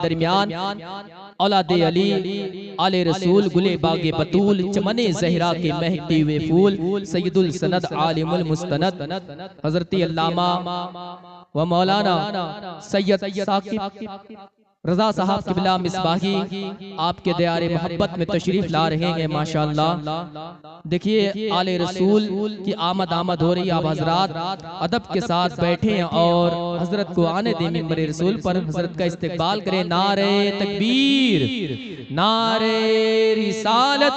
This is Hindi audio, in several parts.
दरमियान औलादे अली आले रसूल गुले बागे बतूल चमने जहरा के महकते हुए फूल सैयदुल सनद आलिमुल मुस्तनद हजरत अल्लामा व मौलाना सैयद साकिब रजा साहब किबला मिसबाही आपके दयारे मोहब्बत में तशरीफ ला रहे हैं। माशाअल्लाह देखिए आले रसूल की आमद हो रही है। आप हजरात अदब के साथ बैठे हैं और हजरत को आने दें मिंबर रसूल पर, हजरत का इस्तकबाल करें। नारे तकबीर, नारे रिसालत,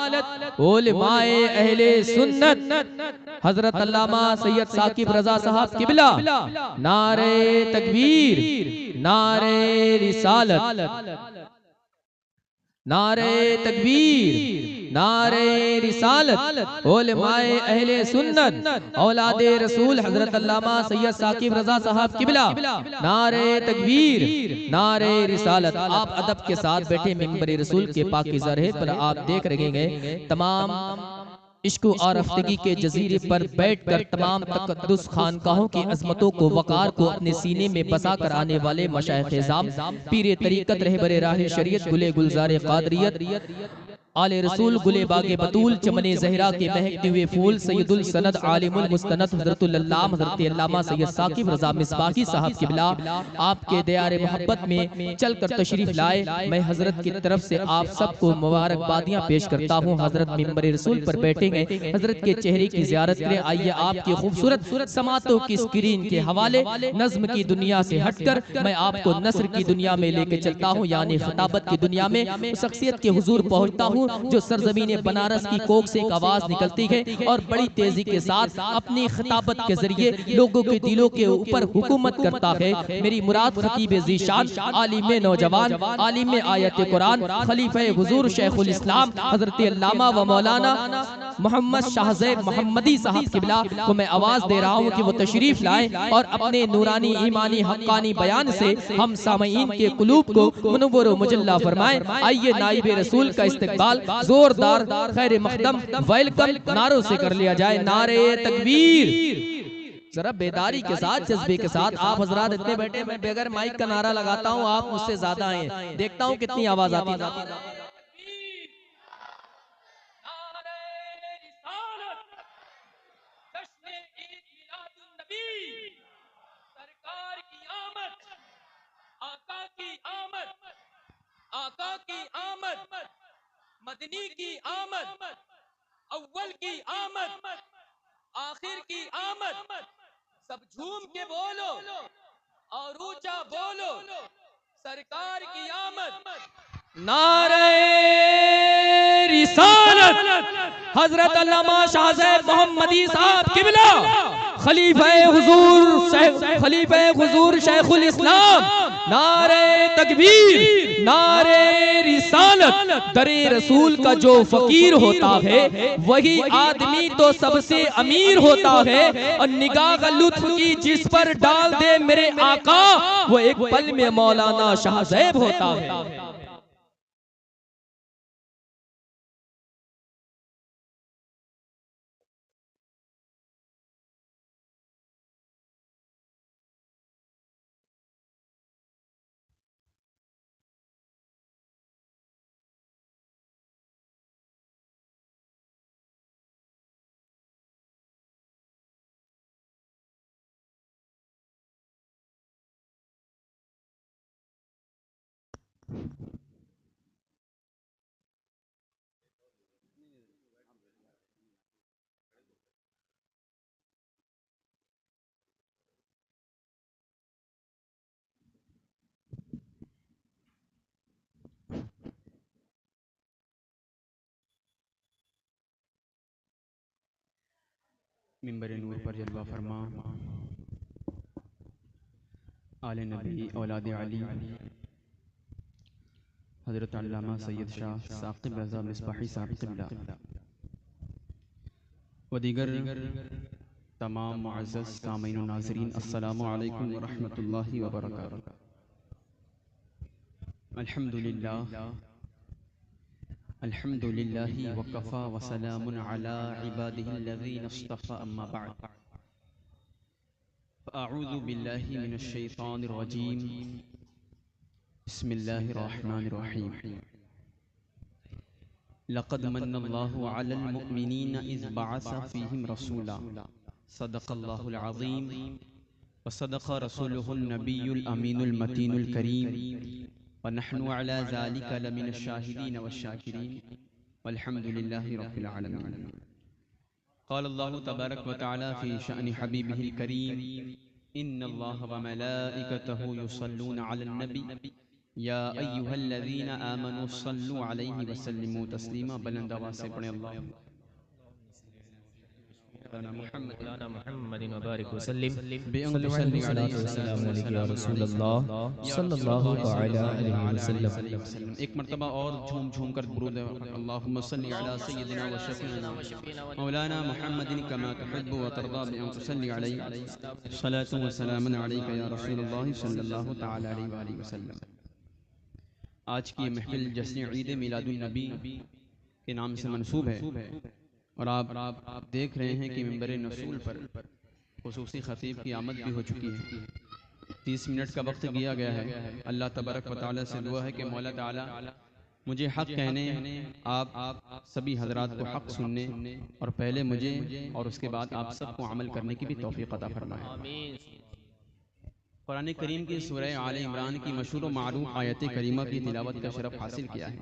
उलमाए अहले सुन्नत हजरत अल्लामा सैयद साकिब रजा साहब किबला, नारे तकबीर, नारे रिसालत, नारे तकबीर, नारे रिसालत, उलमाए अहले सुन्नत औलादे रसूल हजरत अल्लामा सैयद साकिब रजा साहब किबला, नारे तकबीर, नारे रिसालत। आप अदब के साथ बैठे मिंबर रसूल के पाकीज़ा रहत पर आप देख रहे हैं तमाम इश्क और अफ्तगी के जजीरे पर बैठकर तमाम तकद्दुस खानकाहों की अजमतों को वकार को अपने सीने में बसा कर आने वाले मशाइख निज़ाम पीरे तरीकत रहबरे राह शरीयत गुले गुलजार कादरियत आले रसूल गुले बागे बतूल चमने जहरा के महकते हुए फूल सैयदुल सनद आलिमुल मुस्तनद हजरतुल अल्लामा हजरत अल्लामा सैयद साकिब रजा मिसबाही साहब किबला आपके दयारे मोहब्बत में चलकर तशरीफ लाए। मैं हजरत की तरफ से आप सबको मुबारकबादियां पेश करता हूँ। हजरत मिंबर रसूल पर बैठेंगे, हजरत के चेहरे की ज़ियारत करें। आइए आपकी खूबसूरत समातों की स्क्रीन के हवाले नज्म की दुनिया से हटकर मैं आपको नस्र की दुनिया में लेके चलता हूँ, यानी खिताबत की दुनिया में उस शख्सियत के हुजूर पहुँचता हूँ जो सरजमीन बनारस की कोख से एक आवाज निकलती है और बड़ी तेजी के साथ अपनी खिताबत के जरिए लोगों के दिलों के ऊपर हुकूमत करता है। मेरी मुराद खतीब ज़ीशान, आलिम नौजवान, आलिम आयत कुरान, खलीफे हुजूर शेखुल इस्लाम हजरत अल्लामा व मौलाना मोहम्मद शाहज़ैब मोहम्मदी साहब किबला को मैं आवाज दे रहा हूँ कि वो तशरीफ लाए और अपने नूरानी ईमानी हक्कानी बयान से हम सामईन के कुलूब को मुनव्वर व मुजल्ला फरमाएं। आइए नाइब रसूल का इस्तकबाल जोरदार खैर मकदम वेलकम नारों से कर लिया जाए। नारे तकबीर, जरा बेदारी के साथ जज्बे के साथ आप हजरात इतने बैठे, मैं बगैर माइक का नारा लगाता हूँ, आप मुझसे ज्यादा आए, देखता हूँ कितनी आवाज आती है। आका की आमद, मदनी की आमद, अव्वल की आमद, आखिर की आमद, सब झूम के बोलो और ऊंचा बोलो, सरकार की आमद। नारे रिसालत हजरत अल्लामा शाहज़ैब मोहम्मदी साहब किबला खलीफे हुजूर शेखुल इस्लाम, नारे तकबीर, नारे रिसालत। दरे रसूल का जो फकीर होता है वही आदमी तो सबसे अमीर होता है, और निगाह लुत्फ की जिस पर डाल दे मेरे आका वो एक पल में मौलाना शाहज़ैब होता है। मिंबर नूर पर जलवा फरमा आले नबी औलाद अली हजरत अल्लामा सैयद शाह साकिब रज़ा मिसबाही साहब क़िबला व दीगर तमाम मुअज़्ज़ज़ सामीन व नाज़रीन, अस्सलामु अलैकुम व रहमतुल्लाहि व बरकातुहू। अल्हम्दुलिल्लाह अल्हम्दुलिल्लाहि व कफ़ा व सलामुन अला इबादिहिल्लज़ीना इस्तफ़ा, अम्मा बअद। फ़अऊज़ु बिल्लाहि मिनश शैतानिर रजीम, बिस्मिल्लाहिर्रहमानिर्रहीम। लक़द मन्नल्लाहु अलल मुअमिनीन इज़ बअसा फ़ीहिम रसूला सदक़ल्लाहुल अज़ीम व सदक़ रसूलुहुन नबियुल अमीनुल मतीनुल करीम व नहनु अला ज़ालिका लमिनश शाहिदीन वश्शाकिरीन वल्हम्दुलिल्लाहि रब्बिल आलमीन। क़ाल अल्लाहु तबारक व तआला फ़ी शअनि हबीबिहिल करीम इन्नल्लाह व मलाइकतहु युसल्लूना अलन नबी या अय्युहल्लज़ीना आमनू सल्लु अलैहि वसल्लिमू तस्लीमा। बुलंद आवाज़ से पढ़ें अल्लाह मुहम्मदिन व बारिक वसल्लिम बेअंत सल्ली अलैहि वसल्लम या रसूलल्लाह सल्लल्लाहु अलैहि वसल्लम। एक मर्तबा और झूम झूम कर दुरूद अल्लाहुम्मा सल्ली अला सय्यिदिना व शफीना मौलाना मुहम्मदिन कमा तुहिब्बु व तर्दा बेअंत सल्ली अलैहि सलातु व सलामुन अलैका या रसूलल्लाह सल्लल्लाहु तआला अलैहि वसल्लम। आज की महफिल जश्न ईद मिलादुन नबी के नाम से मंसूब है और आप देख रहे हैं कि मिंबर नसूल पर खुसूसी खतीब की आमद भी हो चुकी है। 30 मिनट का वक्त दिया गया है। अल्लाह तबारक व तआला से दुआ है कि मौला ताला मुझे हक कहने, आप सभी हजरात को हक सुनने और पहले मुझे और उसके बाद आप सबको अमल करने की भी तौफीक अता फरमाए। कुरान करीम की सूरह आले इमरान की मशहूर व मारूफ आयत करीमा की तिलावत का शरफ हासिल किया है।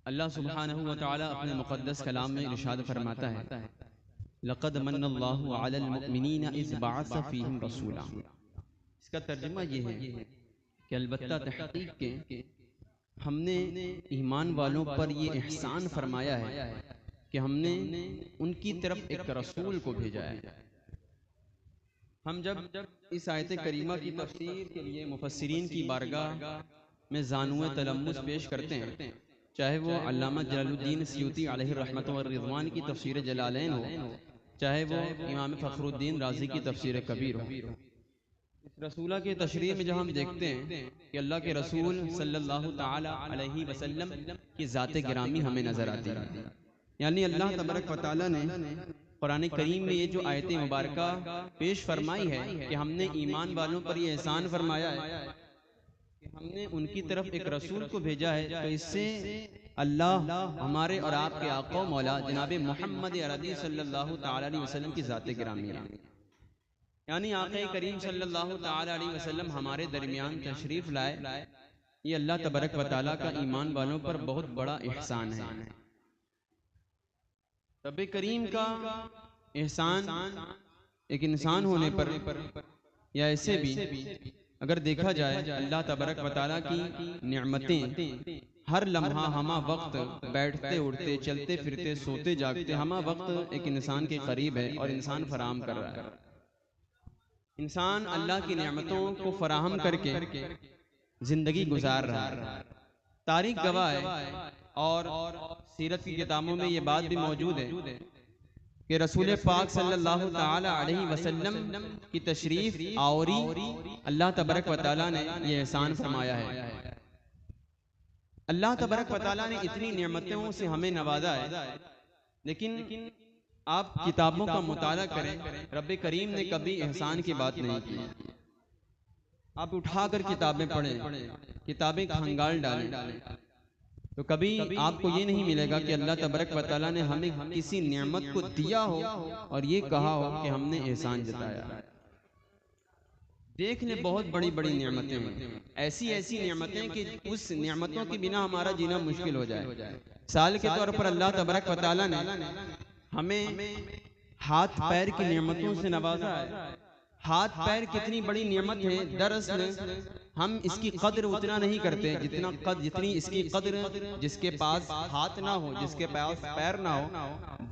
अल्लाह सुब्हानहू व तआला अपने मुक़द्दस कलाम में इरशाद फरमाता है लक़द मन्नल्लाहु अलल मुअमिनीना इज़ बअसा फ़ीहिम रसूला। इसका तर्जुमा ये है कि अलबत्ता तहक़ीक़ के हमने ईमान वालों पर ये एहसान फरमाया है कि हमने उनकी तरफ एक रसूल को भेजा है। हम जब इस आयत करीमा की तफसीर के लिए मुफस्सिरीन की बारगाह में ज़ानुए तलम्मुस पेश करते हैं, चाहे वो अल्लामा जलालुद्दीन सयूती अलैहि रहमत व रिज़वान की तफसीर जलालैन हो, चाहे वो इमाम फ़खरुद्दीन राज़ी की तफसीर कबीर हो। इस रसूला के तशरीह में जब हम देखते हैं कि अल्लाह के रसूल सल्लल्लाहु ताला अलैहि वसल्लम की ज़ात गिरामी हमें नज़र आती है। यानी अल्लाह तबारक व तआला ने कुरान करीम में ये जो आयत मुबारका पेश फरमाई है कि हमने ईमान वालों पर ये एहसान फरमाया है कि हमने उनकी तरफ एक रसूल को भेजा है, तो इससे अल्लाह हमारे और आपके आका मौला जनाब मोहम्मद अरबी सल्लल्लाहु ताला अलैहि वसल्लम की ज़ात गिरामी है। यानी आका करीम सल्लल्लाहु ताला अलैहि वसल्लम हमारे दरमियान तशरीफ लाए, ये अल्लाह तबारक व तआला का ईमान वालों पर बहुत बड़ा एहसान है। रब करीम का एहसान एक इंसान होने पर या ऐसे भी अगर देखा जाए, अल्लाह तबारक व तआला की नेमतें हर लम्हा हमा वक्त बैठते उठते चलते फिरते सोते जागते हमा वक्त एक इंसान के करीब है और इंसान फराहम कर रहा है। इंसान अल्लाह की नेमतों को फराहम करके जिंदगी गुजार रहा है। तारीख गवाह है और सीरत की किताबों में ये बात भी मौजूद है कि रसूल पाक सल्लल्लाहु ताला अलैहि वसल्लम की तशरीफ आवरी अल्लाह तबारक व तआला ने ये एहसान फरमाया है। अल्लाह तबारक व तआला ने इतनी नेमतों से हमें नवाजा है, लेकिन आप किताबों का मुताला करें, रब करीम ने कभी एहसान की बात नहीं की। आप उठाकर किताबें पढ़ें, किताबें खंगाल डालें, तो कभी आपको ये नहीं मिलेगा कि अल्लाह तबारक व तआला ने हमें किसी नेमत को दिया हो और ये कहा हो कि हमने एहसान जताया। देख ले बहुत बड़ी बड़ी नेमतें हैं, ऐसी ऐसी नेमतें कि उस नेमतों के बिना हमारा जीना मुश्किल हो जाए। साल के तौर पर अल्लाह तबारक व तआला ने हमें हाथ पैर की नेमतों से नवाजा है। हाथ पैर कितनी बड़ी नेमत है, दरअसल हम इसकी कदर उतना नहीं करते जितनी इसकी कदर जिसके पास हाथ ना हो, जिसके पास पैर ना हो,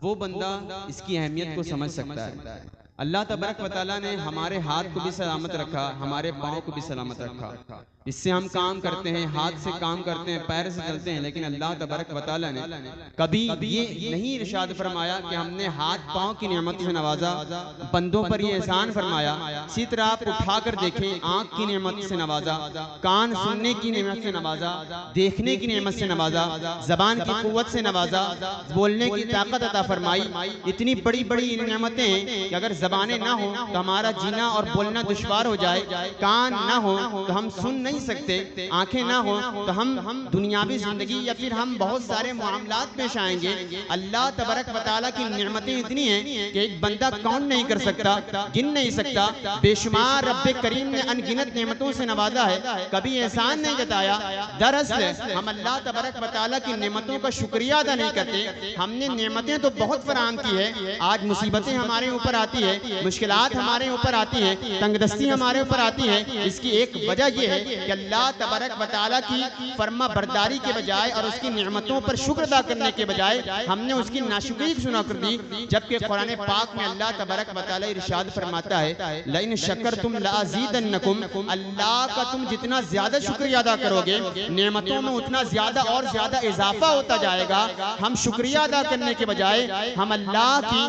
वो बंदा इसकी अहमियत को समझ सकता है। अल्लाह तबारक व तआला ने हमारे हाथ को भी सलामत रखा, हमारे पाँव को भी सलामत रखा। इससे हम काम करते हैं, हाथ से काम करते हैं, पैर से चलते हैं, लेकिन अल्लाह तबारक व तआला ने कभी ये नहीं इरशाद फरमाया कि हमने हाथ पाँव की नेमत से नवाजा, बंदों पर ये एहसान फरमाया। इसी तरह आप उठा कर देखें, आँख की नेमत से नवाजा, कान सुनने की नेमत से नवाजा, देखने की नेमत से नवाजा, जबान की कुव्वत से नवाजा, बोलने की ताकत अता फरमाई। इतनी बड़ी बड़ी नेमतें कि अगर जबानें ना हो तो हमारा जीना और बोलना दुश्वार हो जाए, कान ना हो तो हम सुन नहीं नहीं सकते, आंखें ना हो, तो हम दुनियावी जिंदगी या फिर हम बहुत सारे मामलात पेश आएंगे। अल्लाह तबारक व तआला की नेमतें इतनी हैं कि एक बंदा काउंट नहीं कर सकता, गिन नहीं सकता। बेशुमार रब्बे करीम ने अनगिनत नेमतों से नवाजा है, कभी एहसान नहीं जताया। दरअसल हम अल्लाह तबारक व तआला की नेमतों का शुक्रिया अदा नहीं करते। हमने नेमतें तो बहुत फराहम की है, आज मुसीबतें हमारे ऊपर आती है, मुश्किलात हमारे ऊपर आती हैं, तंगदस्ती हमारे ऊपर आती है। इसकी एक वजह यह है कि अल्लाह तबारक व तआला की फर्मा बरदारी के बजाय और उसकी नेमतों पर शुक्र अदा करने के बजाय हमने उसकी नाशुक्री सुना कर दी। जबकि कुरान पाक में अल्लाह तबारक व तआला इरशाद फरमाता है, लइन शक्करतुम लअज़ीदन्नकुम, अल्लाह का तुम जितना ज्यादा शुक्रिया अदा करोगे नेमतों में उतना ज्यादा और ज्यादा इजाफा होता जाएगा। हम शुक्रिया अदा करने के बजाय हम अल्लाह की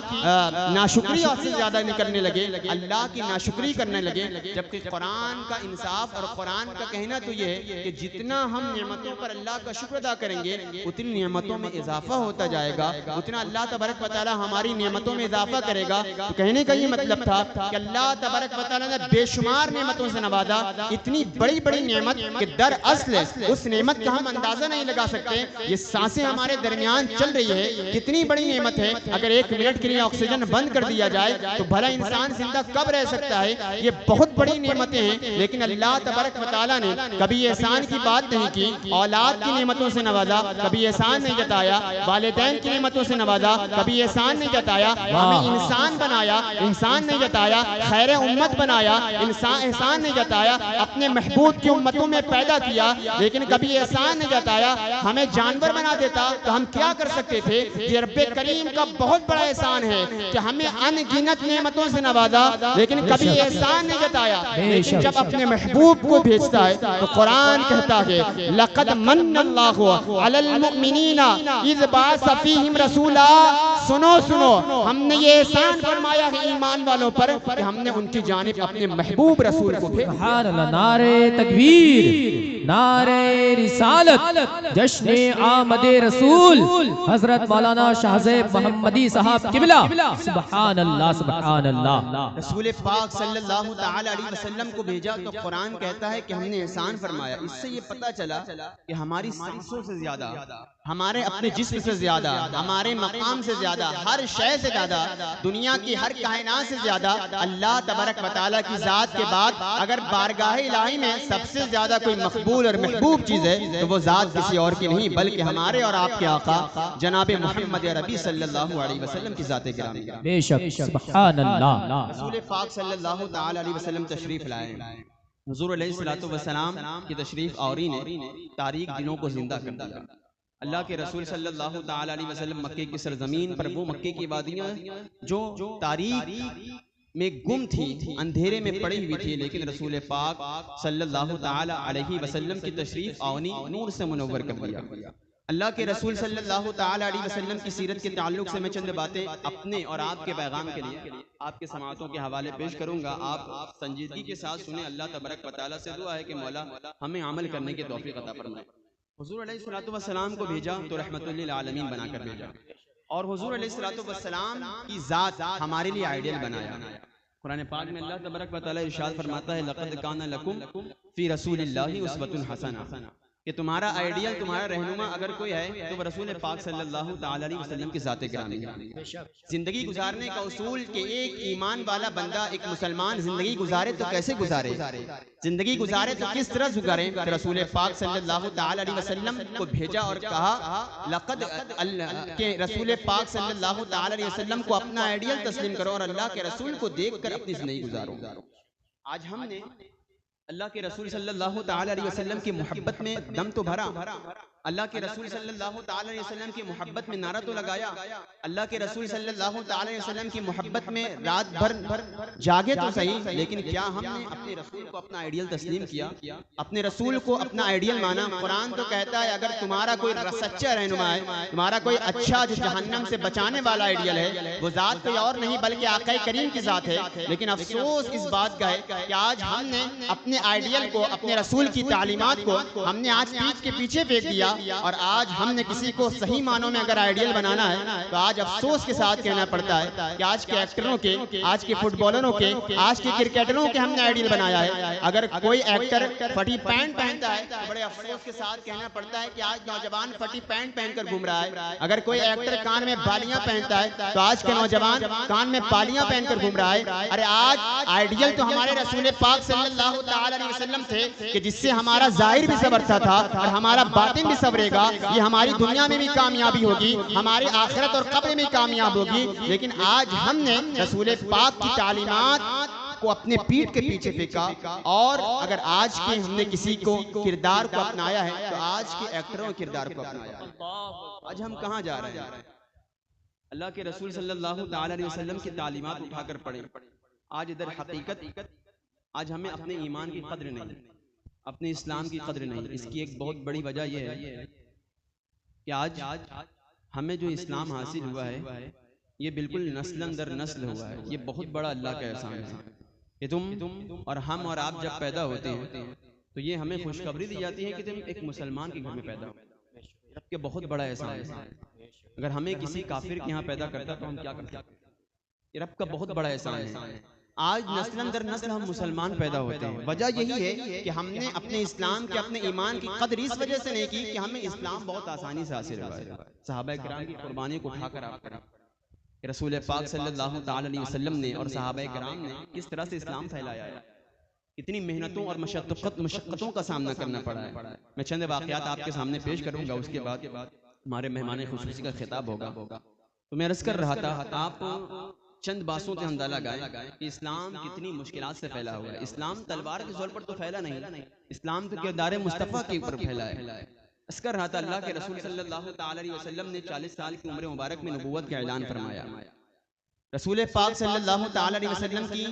नाशुक्रिया से ज्यादा करने लगे, अल्लाह की नाशुक्री करने लगे। जबकि कुरान का इंसाफ और कुरान का कहना तो यह है कि जितना हम नेमतों पर अल्लाह का शुक्र अदा करेंगे उतनी नेमतों में इजाफा होता जाएगा, उतना अल्लाह तबारक व तआला हमारी नेमतों में इजाफा करेगा। तो कहने का ये मतलब था कि अल्लाह तबारक व तआला ने बेशुमार नेमतों से नवाजा, इतनी बड़ी बड़ी नेमत कि दरअसल उस नेमत का हम अंदाजा नहीं लगा सकते। ये सांसें हमारे दरमियान चल रही है, कितनी बड़ी नेमत है। अगर 1 मिनट के लिए ऑक्सीजन बंद कर दिया जाए तो भला इंसान जिंदा कब रह सकता है। ये बहुत बड़ी नेमतें हैं, लेकिन अल्लाह तबारक व तआला ने कभी एहसान की बात नहीं की। औलाद की नेमतों से नवाजा, कभी एहसान नहीं जताया। वालिदैन की नेमतों से नवाजा, कभी एहसान नहीं जताया। हमें इंसान बनाया, इंसान नहीं जताया। खैर उम्मत बनाया, इंसान एहसान नहीं जताया। अपने महबूब की उम्मतों में पैदा किया, लेकिन कभी एहसान नहीं जताया। हमें जानवर बना देता तो हम क्या कर सकते थे। ये रब्बे करीम का बहुत बड़ा एहसान है कि हमें अनगिनत नेमतों से नवाजा, लेकिन कभी एहसान नहीं जताया। लेकिन जब अपने महबूब को भेजता है तो कुरान कहता है, लक़द मन्नल्लाहु अलल मुमिनीना इज़ बअस फ़ीहिम रसूला। सुनो सुनो, हमने ये एहसान फरमाया है ईमान वालों पर कि हमने उनकी जानिब अपने महबूब रसूल को भेजा। सुभान अल्लाह, नारे तकबीर, नारे रिसालत, जश्न आमद रसूल हजरत मौलाना शाहज़ैब मोहम्मदी साहब किबला। सुभान अल्लाह, सुभान अल्लाह। रसूल पाक सल्लल्लाहु तआला अलैहि वसल्लम को भेजा तो कुरान कहता है कि हमने एहसान फरमाया। इससे ये पता चला कि हमारी सांसों से ज्यादा, हमारे अपने जिस्म से ज्यादा, हमारे मकाम से ज्यादा, हर शय से ज्यादा, दुनिया की हर कायनात से ज्यादा अल्लाह तबारक व तआला की जात के बाद अगर बारगाह इलाही में सबसे ज्यादा कोई मकबूल और महबूब चीज है तो वो जात किसी और की नहीं बल्कि हमारे और आपके आका जनाब मोहम्मद अरबी सल्लल्लाहु अलैहि वसल्लम की जात गिरामी है। बेशक, सुभान अल्लाह। रसूल पाक सल्लल्लाहु तआला अलैहि वसल्लम तशरीफ लाए। हुजूर अलैहिस्सलातु वस्सलाम की तशरीफ आवरी ने तारीख दिनों को जिंदा कर दिया। अल्लाह के रसूल सल्लल्लाहु तआला अलैहि वसल्लम मक्के की सरजमीन पर, वो मक्के की वादियां जो तारीख में गुम थी, अंधेरे में पड़ी हुई थी, लेकिन रसूल पाक सल्लल्लाहु तआला अलैहि वसल्लम की तशरीफ आवनी नूर से मुनव्वर कर दिया। अल्लाह के रसूल सल्लल्लाहु तआला अलैहि वसल्लम की सीरत के ताल्लुक से मैं चंद बातें अपने और आपके पैगाम के लिए आपके समाअतों के हवाले पेश करूंगा। आप संजीदगी के साथ सुने। अल्लाह तबारक व तआला से दुआ है कि मौला हमें अमल करने की तौफीक अता फरमाए। हुजूर अलैहिस्सलातु वस्सलाम को भेजा तो रहमतुल लिल आलमीन बनाकर भेजा, और हुजूर अलैहिस्सलातु वस्सलाम की जात हमारे लिए आइडियल बनाया। कुरान पाक में अल्लाह तबारक व तआला इरशाद फरमाता है, लक़द काना लकुम फ़ी रसूलिल्लाहि उस्वतुन हसना, कि तुम्हारा आइडियल, तुम्हारा रहनुमा अगर कोई है तो वह रसूल पाक सल्लल्लाहु तआला अलैहि वसल्लम की ज़ात गिरामी है। जिंदगी गुजारने का उसूल कि एक ईमान वाला बंदा, एक मुसलमान जिंदगी गुजारे तो कैसे गुजारे, जिंदगी गुजारे तो किस तरह गुजारे। तो रसूल पाक सल्लल्लाहु तआला अलैहि वसल्लम को भेजा और कहा, लक़द के रसूल पाक सल्लल्लाहु तआला अलैहि वसल्लम को अपना आइडियल तस्लीम करो और अल्लाह के रसूल को देखकर अपनी जिंदगी गुजारो। आज हमने अल्लाह के रसूल सल्लल्लाहु तआला अलैहि वसल्लम की मोहब्बत में दम तो भरा, अल्लाह के रसूल सल्लल्लाहु तआला अलैहि वसल्लम की मोहब्बत में नारा तो लगाया, अल्लाह के रसूल सल्लल्लाहु तआला अलैहि वसल्लम की मोहब्बत में रात भर जागे तो सही, लेकिन क्या हमने अपने रसूल को अपना आइडियल तस्लीम किया, अपने रसूल को अपना आइडियल माना। कुरान तो कहता है अगर तुम्हारा कोई सच्चा रहनुमा है, तुम्हारा कोई अच्छा जो जहन्नम से बचाने वाला आइडियल है, वो जात कोई और नहीं बल्कि आका करीम की जात है। लेकिन अफसोस इस बात का है कि आज हमने अपने अपने आइडियल को, अपने रसूल की तालीमात को हमने आज पीठ के पीछे फेंक दिया और आज हमने किसी को सही मानों में अगर आइडियल बनाना है तो आज अफसोस के साथ कहना पड़ता है कि आज के एक्टरों के, आज के फुटबॉलरों के, आज के क्रिकेटरों के हमने आइडियल बनाया है। अगर कोई एक्टर फटी पैंट पहनता है तो बड़े अफसोस के साथ कहना पड़ता है कि आज नौजवान फटी पैंट पहनकर घूम रहा है। अगर कोई एक्टर कान में बालियां पहनता है तो आज के नौजवान कान में बालियां पहनकर घूम रहा है। अरे आज आइडियल तो हमारे रसूल पाक सल्लल्लाहु अलैहि वसल्लम थे कि जिससे हमारा जाहिर भी संवरता था और हमारा बातिन भी संवरेगा। ये हमारी दुनिया में भी कामयाबी होगी, हमारी आखिरत और कब्र में कामयाब होगी। लेकिन आज हमने रसूल पाक की तालीमात को अपने पीठ के पीछे फेंका। और अगर आज के हमने किसी को किरदार को अपनाया है तो आज के एक्टरों के किरदार को अपनाया है। आज हम कहाँ जा रहे हैं? अल्लाह के रसूल सल्लल्लाहु अलैहि वसल्लम की तालीमात उठाकर पढ़े। आज इधर हकीकत, आज हमें अपने ईमान की कद्र नहीं, अपने इस्लाम की कद्र नहीं। इसकी एक बहुत बड़ी वजह यह है कि आज हमें जो इस्लाम हासिल हुआ है ये बिल्कुल नस्लन दर नस्ल हुआ है। ये बहुत बड़ा अल्लाह का एहसान है कि तुम और हम और आप जब पैदा होते हैं तो ये हमें खुशखबरी दी जाती है कि तुम एक मुसलमान के घर में पैदा हो। ये बहुत बड़ा एहसान है। अगर हमें किसी काफिर के यहाँ पैदा करता तो हम क्या करते? ये रब का बहुत बड़ा एहसान है। आज नस्लन दर नस्ल हम मुसलमान पैदा होते हैं। वजह यही है कि हमने अपने इस्लाम के, अपने ईमान की कदर इस वजह से नहीं की कि हमें इस्लाम बहुत आसानी से हासिल हुआ है। सहाबा किराम की कुर्बानी को उठाकर आप करें। रसूल पाक सल्लल्लाहु अलैहि वसल्लम ने और सहाबा किराम ने किस तरह से इस्लाम फैलाया है, कितनी मेहनतों और मशक्क़तों का सामना करना पड़ा है। मैं चंद वाक़यात आपके सामने पेश करूंगा, उसके बाद हमारे मेहमान खुसूसी का खिताब होगा। तो मैं अर्ज़ कर रहा था, आप चंद बातों से अंदाजा लगाएं कि इस्लाम कितनी मुश्किलात से फैला हुआ है। इस्लाम तलवार के जोर पर तो फैला नहीं, इस्लाम तो किरदार मुस्तफ़ा के ऊपर फैला है। अर्ज़ कर रहा था, अल्लाह के रसूल सल्लल्लाहु अलैहि वसल्लम ने 40 साल की उम्र मुबारक में नबूवत का ऐलान फरमाया। रसूल पाक सल्लल्लाहु अलैहि वसल्लम की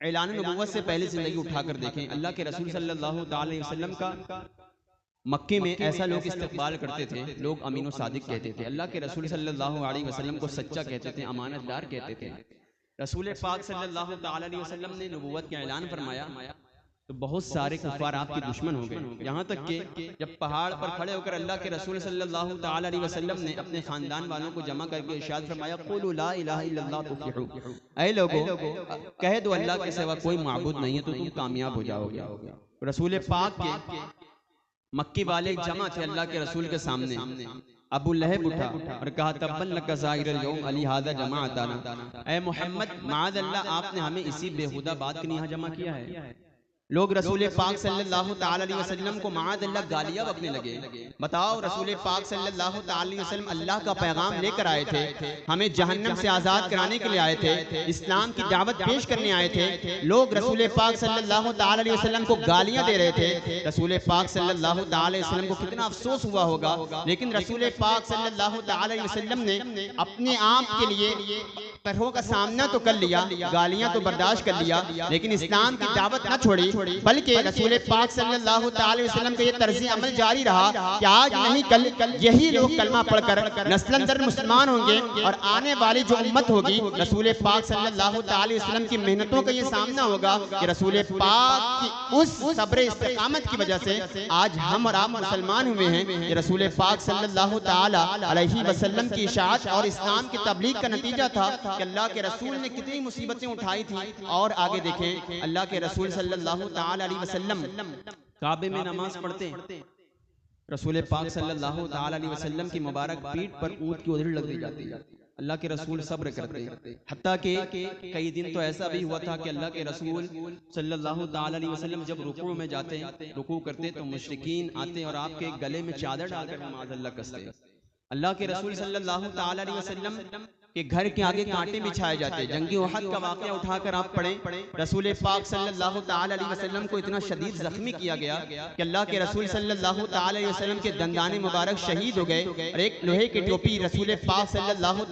ऐलान नबूवत से पहले जिंदगी उठाकर देखें। अल्लाह के रसूल सल्लल्लाहु अलैहि वसल्लम का मक्के में ऐसा लोग इस्तकबाल करते थे, लोग अमीनो सादिक कहते थे। अल्लाह के रसूल सल्लल्लाहु अलैहि वसल्लम को सच्चा कहते थे, अमानतदार कहते थे। रसूल पाक सल्लल्लाहु अलैहि वसल्लम ने नबूवत का ऐलान फरमाया तो बहुत सारे कुफार आपके दुश्मन हो गए। यहाँ तक कि जब पहाड़ पर खड़े होकर अल्लाह के रसूल सल्लल्लाहु अलैहि वसल्लम ने अपने खानदान वालों को जमा करके इरशाद फरमाया, क़ुलू ला इलाहा इल्लल्लाह तुफ़्लिहू, ऐ लोगों कह दो अल्लाह के सिवा कोई माबूद नहीं है तो तुम कामयाब हो जाओगे। रसूल पाक के मक्की वाले जमा थे अल्लाह के रसूल के सामने। अबू लहब उठा और कहा, तब्बन लक ज़ाहिरल यौम अली हादा जमाअताना, ऐ मोहम्मद माअद अल्लाह आपने हमें इसी बेहुदा बात के लिए यहाँ जमा किया है। लोग रसूल पाक सल्लल्लाहु अलैहि वसल्लम को माअद अल्लाह गालियां बकने लगे। बताओ, रसूल पाक सल्लल्लाहु अलैहि वसल्लम अल्लाह का पैगाम लेकर आए थे, हमें जहन्नम से आज़ाद कराने के लिए आए थे, इस्लाम की दावत पेश करने आए थे। लोग रसूल पाक सल्लल्लाहु अलैहि वसल्लम को गालियां दे रहे थे। रसूल पाक सल्लल्लाहु अलैहि वसल्लम को कितना अफसोस हुआ होगा। लेकिन रसूल पाक सल्लल्लाहु अलैहि वसल्लम ने अपने आप के लिए तरहों का सामना तो कर लिया, गालियां तो बर्दाश्त कर लिया, लेकिन इस्लाम की दावत न छोड़ी, बल्कि रसूल पाक सल्लल्लाहु अलैहि वसल्लम का ये तर्ज़ अमल जारी रहा कि आज नहीं कल यही लोग कलमा पढ़कर नस्लन दर मुसलमान होंगे और आने वाली जो उम्मत होगी रसूल पाक सल्लल्लाहु अलैहि वसल्लम की मेहनतों का ये सामना होगा कि रसूल पाक की उस सब्र इस्तिकामत की वजह से आज हम और आप मुसलमान हुए हैं। ये रसूल पाक सल्लल्लाहु अलैहि वसल्लम की इशाअत और इस्लाम की तबलीग का नतीजा था कि अल्लाह के रसूल ने कितनी मुसीबतें उठाई थी। और आगे देखें, अल्लाह के रसूल सल्लल्लाहु अलैहि वसल्लम काबे में नमाज पढ़ते, रसूल पाक सल्लल्लाहु अलैहि वसल्लम की मुबारक पीठ पर ऊंट की उधड़ी लग दी जाती है। अल्लाह के रसूल सब्र करते, हत्ता कि कई दिन तो ऐसा भी हुआ था कि अल्लाह के रसूल सल्लल्लाहु अलैहि वसल्लम जब रुकू में जाते, रुकू करते तो मुशरिकीन आते और आपके गले में चादर डालकर माज़अल्लाह कसते। अल्लाह के रसूल सल्लल्लाहु अलैहि वसल्लम के घर के आगे कांटे बिछाए जाते। जंगी उहद का वाक़या उठाकर आप पढ़ें, रसूल पाक सल्लल्लाहु अलैहि वसल्लम को इतना शदीद जख्मी किया गया कि अल्लाह के रसूल सल्लल्लाहु अलैहि वसल्लम के दंदाने मुबारक शहीद हो गए और एक लोहे की टोपी रसूल पाक सल्लल्लाहु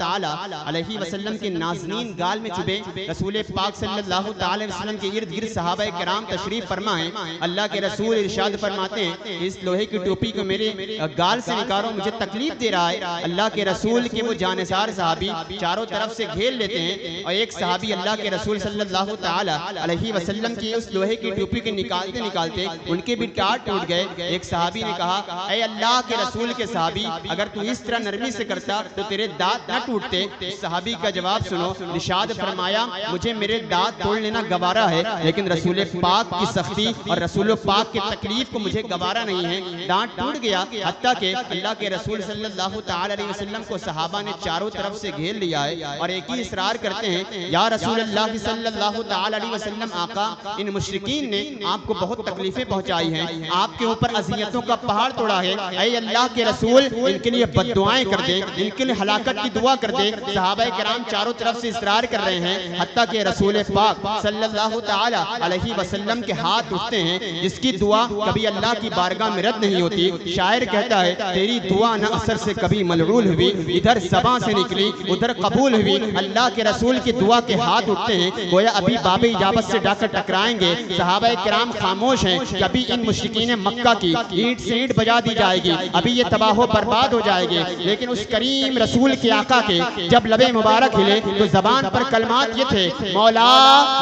अलैहि वसल्लम के नाज़नीन गाल में चुभे। रसूल पाक सल्लल्लाहु अलैहि वसल्लम के इर्द गिर्द सहाबाए किराम तशरीफ फरमाए। अल्लाह के रसूल इरशाद फरमाते हैं, इस लोहे की टोपी को मेरे गाल से निकालो, मुझे तकलीफ दे रहा है। अल्लाह के रसूल के वो जानिसार सहाबी चारों तरफ से घेर लेते हैं और एक सहाबी अल्लाह के रसूल सल्लल्लाहु ताला अलैहि वसल्लम की उस लोहे की टोपी के निकालते निकालते उनके भी टाट टूट गए। एक सहाबी ने कहा, ऐ अल्लाह के रसूल के सहाबी, अगर तू इस तरह नरमी से करता तो तेरे दांत न टूटते। सहाबी का जवाब सुनो, निशाद फरमाया, मुझे मेरे दांत तोड़ लेना गवारा है, लेकिन रसूल पाक की सख्ती और रसूल पाक की तकलीफ को मुझे गवारा नहीं है। दांत टूट गया, हत्ता के अल्लाह के रसूल सल्लल्लाहु ताला अलैहि वसल्लम को सहाबा ने चारों तरफ से घेर लिया है और एक ही इसरार करते हैं, या रसूल अल्लाह सल्लल्लाहु ताला अलैहि वसल्लम, आका इन मुशरिकीन ने आपको बहुत तकलीफें पहुंचाई हैं, आपके ऊपर अज़ियतों का पहाड़ तोड़ा है। ऐ अल्लाह के रसूल, इनके लिए बद्दुआएं कर दे, इनके लिए हलाकत की दुआ कर दे। सहाबाए किराम चारों तरफ से इसरार कर रहे हैं, हत्ता के रसूल पाक सल्लल्लाहु ताला अलैहि वसल्लम के हाथ उठते हैं, जिसकी दुआ कभी अल्लाह की बारगाह में रद्द नहीं होती। शायर कहता है, तेरी दुआ न असर से कभी मलऊल हुई, इधर ज़बां से निकली उधर कबूल हुई। अल्लाह के रसूल की दुआ के हाथ उठते हैं, गोया अभी बाबे इजाबत से जाकर टकराएंगे। सहाबाए किराम खामोश हैं कि अभी इन मुशरिकीन मक्का की ईंट से ईंट बजा दी जाएगी, अभी ये तबाह बर्बाद हो जाएगी। लेकिन उस करीम रसूल के आका के जब लबे मुबारक हिले तो जबान पर कलमात ये थे, मौला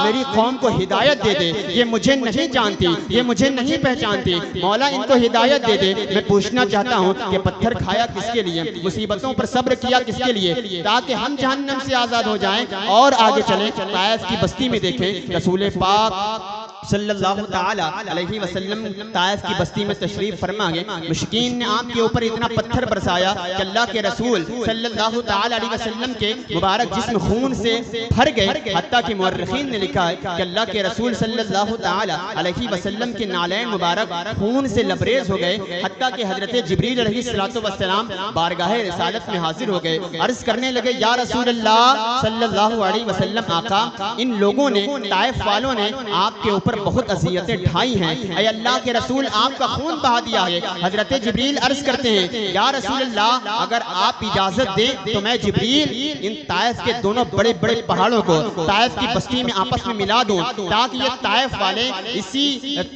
मेरी कौम को हिदायत दे दे, ये मुझे नहीं जानती, ये मुझे नहीं पहचानती, मौला इनको हिदायत दे दे। मैं पूछना चाहता हूँ कि पत्थर खाया किसके लिए, मुसीबतों पर सब्र किया किसके लिए, ताकि हम जहन्नम से आजाद हो जाएं और आगे चलें। ताइफ की बस्ती में देखें, रसूल पाक सल्लल्लाहु ताला अलैहि वसल्लम ताइफ की बस्ती में तशरीफ फरमा गए। मुशरिकीन ने आपके ऊपर इतना पत्थर बरसाया कि अल्लाह के रसूल सल्लल्लाहु ताला अलैहि वसल्लम के मुबारक जिस्म खून से भर गए। हत्ता कि मुअर्रिखीन ने लिखा है कि अल्लाह के रसूल सल्लल्लाहु ताला अलैहि वसल्लम के नालैन मुबारक खून से लबरेज हो गए। हत्ता कि हजरत जिब्रील अलैहिस्सलातु वस्सलाम बारगाह रिसालत में हाजिर हो गए। अर्ज करने लगे, या रसूल अल्लाह सल्लल्लाहु अलैहि वसल्लम, आका इन लोगों ने, ताइफ वालों ने आपके ऊपर बहुत अज़ियतें ढाई हैं। ऐ अल्लाह के रसूल, आपका खून बहा दिया है। हजरत जिब्रील अर्ज करते हैं, या रसूल अल्लाह, अगर आप इजाजत दें तो मैं जिब्रील इन ताइफ के दोनों बड़े बड़े पहाड़ों को ताइफ की बस्ती में आपस में मिला दूं, ताकि ये ताइफ वाले इसी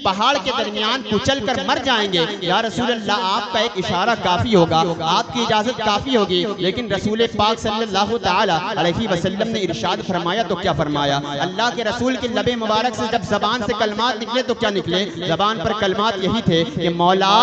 पहाड़ के दरमियान कुचल कर मर जाएंगे। या रसूल अल्लाह, आपका एक इशारा काफी होगा, आपकी इजाजत काफी होगी। लेकिन रसूल पाक सल्लल्लाहु ताला अलैहि वसल्लम ने इरशाद फरमाया, तो क्या फरमाया? अल्लाह के रसूल के लबे मुबारक से जब जबान से कलमात निकले तो क्या निकले? जबान पर कलमात यही थे कि मौला